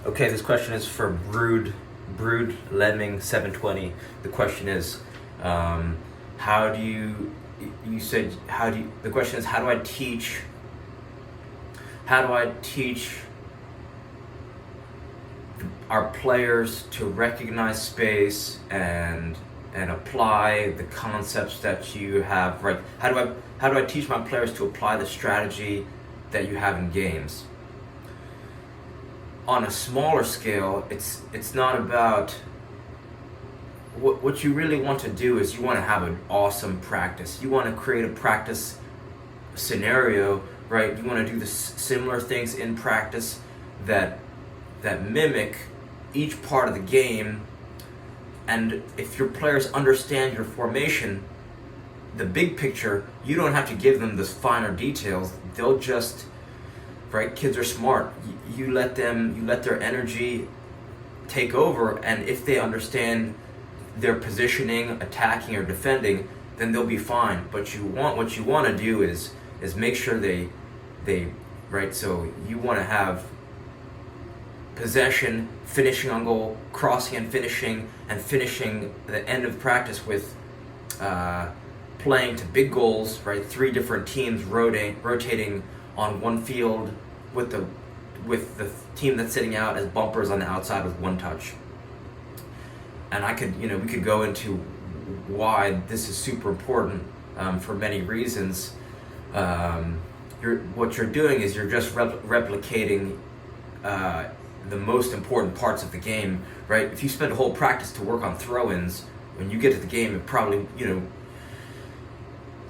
Okay, this question is for Brood Lemming 720. The question is, how do you? You said how do you? The question is how do I teach? How do I teach our players to recognize space and apply the concepts that you have? Right? How do I teach my players to apply the strategy that you have in games? On a smaller scale, it's not about what you really want to do is you want to have an awesome practice. You want to create a practice scenario, right? You want to do the similar things in practice that mimic each part of the game. And if your players understand your formation, the big picture, you don't have to give them the finer details. They'll just, right? Kids are smart. You let their energy take over, and if they understand their positioning, attacking or defending, then they'll be fine. But what you want to do is make sure they right. So you want to have possession, finishing on goal, crossing and finishing the end of practice with playing to big goals, right? 3 different teams rotating on one field with the team that's sitting out as bumpers on the outside with 1 touch. And we could go into why this is super important for many reasons. What you're doing is you're just replicating the most important parts of the game, right? If you spend a whole practice to work on throw-ins, when you get to the game, it probably,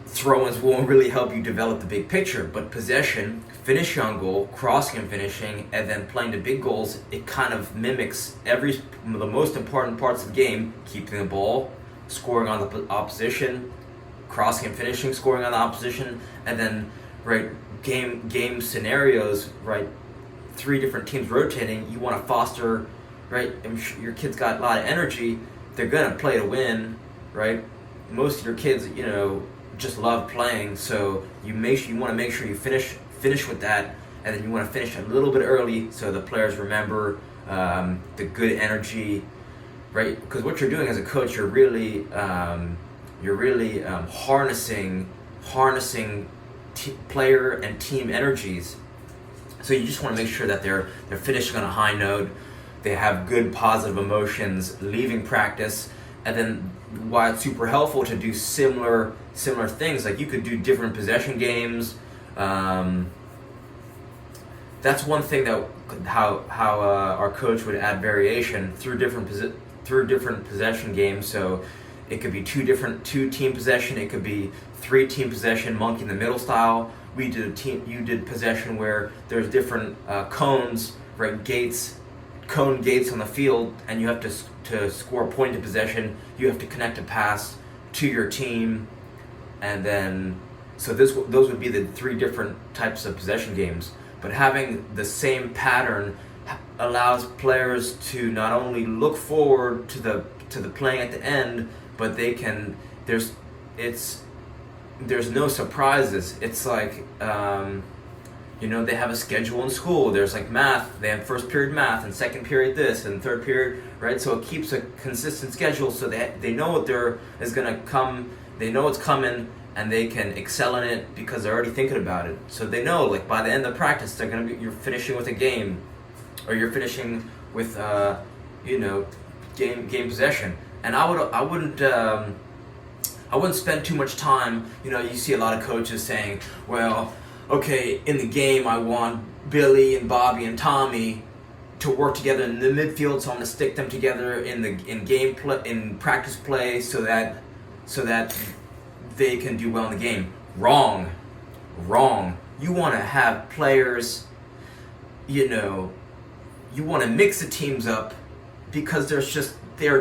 throw-ins won't really help you develop the big picture, but possession, finishing on goal, crossing and finishing, and then playing to big goals, it kind of mimics the most important parts of the game: keeping the ball, scoring on the opposition, crossing and finishing, scoring on the opposition, and then right game scenarios, right? 3 different teams rotating. You want to foster, right? Your kid's got a lot of energy. They're gonna play to win, right? Most of your kids, just love playing, so you want to make sure you finish with that, and then you want to finish a little bit early so the players remember the good energy, right? Because what you're doing as a coach, you're really harnessing player and team energies. So you just want to make sure that they're finishing on a high note, they have good positive emotions leaving practice. And then why it's super helpful to do similar things, like you could do different possession games. That's one thing that how our coach would add variation through different possession games. So it could be 2 team possession, it could be 3 team possession, monkey in the middle style. You did possession where there's different cones, right? Cone gates on the field, and you have to score a point of possession, you have to connect a pass to your team, and then so those would be the 3 different types of possession games. But having the same pattern allows players to not only look forward to the playing at the end, but there's no surprises. It's like they have a schedule in school. There's like math. They have first period math and second period this and third period, right? So it keeps a consistent schedule so they know what is going to come. They know what's coming, and they can excel in it because they're already thinking about it. So they know, like, by the end of practice, you're finishing with a game, or you're finishing with game possession. And I wouldn't spend too much time. You see a lot of coaches saying, well, okay, in the game I want Billy and Bobby and Tommy to work together in the midfield, so I'm going to stick them together in practice play so that they can do well in the game. Wrong. You want to have players, you want to mix the teams up because they're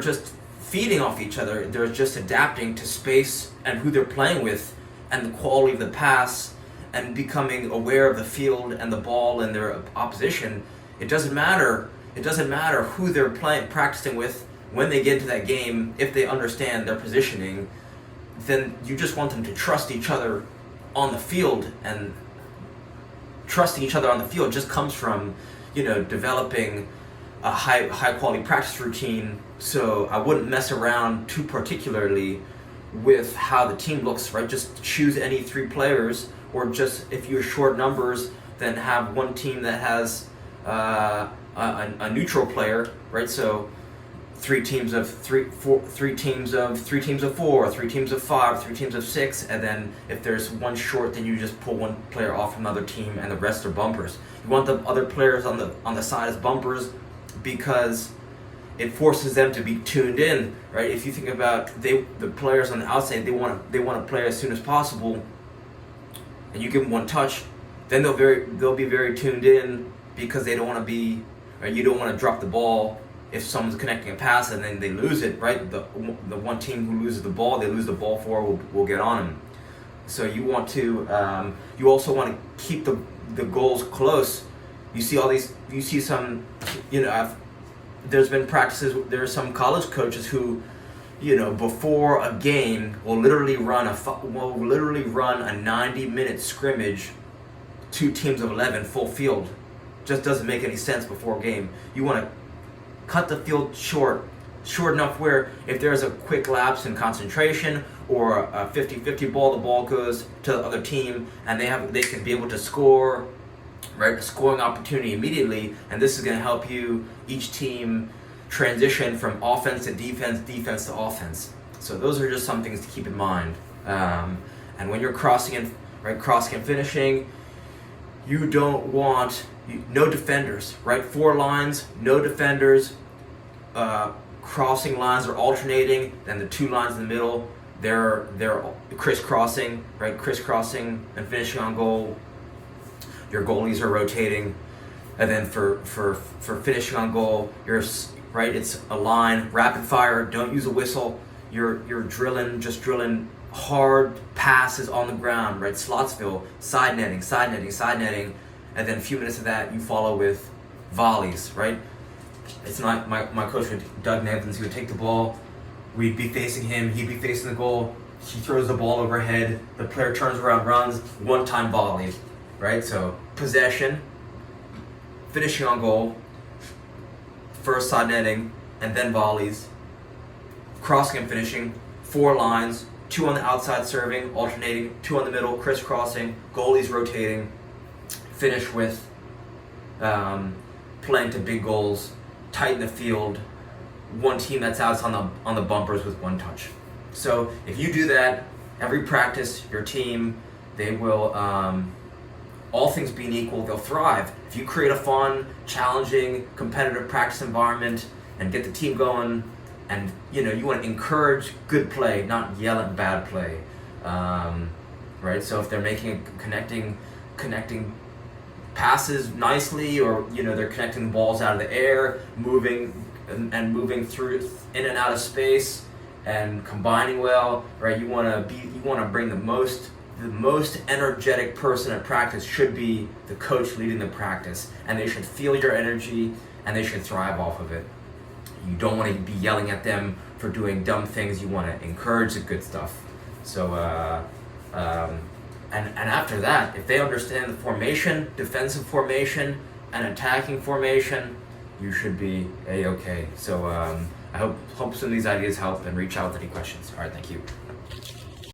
just feeding off each other. They're just adapting to space and who they're playing with and the quality of the pass, and becoming aware of the field and the ball and their opposition. It doesn't matter who they're practicing with when they get into that game. If they understand their positioning, then you just want them to trust each other on the field, and trusting each other on the field just comes from developing a high quality practice routine. So I wouldn't mess around too particularly with how the team looks, right? Just choose any 3 players, or just if you're short numbers, then have one team that has a neutral player, right? So 3 teams of 4, 3 teams of 3 teams of 4, 3 teams of 5, 3 teams of 6, and then if there's one short, then you just pull one player off from another team, and the rest are bumpers. You want the other players on the side as bumpers because it forces them to be tuned in, right? If you think about the players on the outside, they want to play as soon as possible, and you give them one touch, then they'll be very tuned in because they don't want to be, right? You don't want to drop the ball if someone's connecting a pass and then they lose it, right? The one team who loses the ball, they lose the ball for, will get on them. So you want to, you also want to keep the goals close. You see some, there's been practices, there are some college coaches who, before a game will literally run a 90-minute scrimmage, 2 teams of 11, full field. Just doesn't make any sense before a game. You want to cut the field short enough where if there's a quick lapse in concentration or a 50-50 ball, the ball goes to the other team and they can be able to score, right? A scoring opportunity immediately, and this is going to help each team transition from offense to defense, defense to offense. So those are just some things to keep in mind. And when you're crossing and finishing, you don't want no defenders, right? 4 lines, no defenders. Crossing lines are alternating. Then the 2 lines in the middle, they're crisscrossing, right? Crisscrossing and finishing on goal. Your goalies are rotating, and then for finishing on goal, it's a line, rapid fire. Don't use a whistle. You're drilling hard passes on the ground, right? Slotsville, side netting, and then a few minutes of that you follow with volleys, right? It's not my coach, Doug Nevins, he would take the ball, we'd be facing him, he'd be facing the goal, he throws the ball overhead, the player turns around, runs, one-time volley, right? So possession, finishing on goal, first side netting, and then volleys, crossing and finishing, 4 lines, 2 on the outside serving, alternating, 2 on the middle, crisscrossing, goalies rotating, finish with playing to big goals, tighten the field, one team that's out on the bumpers with 1 touch. So if you do that, every practice, your team, they will, all things being equal, they'll thrive. If you create a fun, challenging, competitive practice environment and get the team going, and you want to encourage good play, not yell at bad play, right? So if they're making connecting passes nicely, or they're connecting the balls out of the air, moving through in and out of space, and combining well, right? You want to bring the most energetic person at practice should be the coach leading the practice, and they should feel your energy and they should thrive off of it. You don't want to be yelling at them for doing dumb things. You want to encourage the good stuff. So, and after that, if they understand the formation, defensive formation, and attacking formation, you should be A-okay. So I hope some of these ideas help, and reach out with any questions. All right, thank you.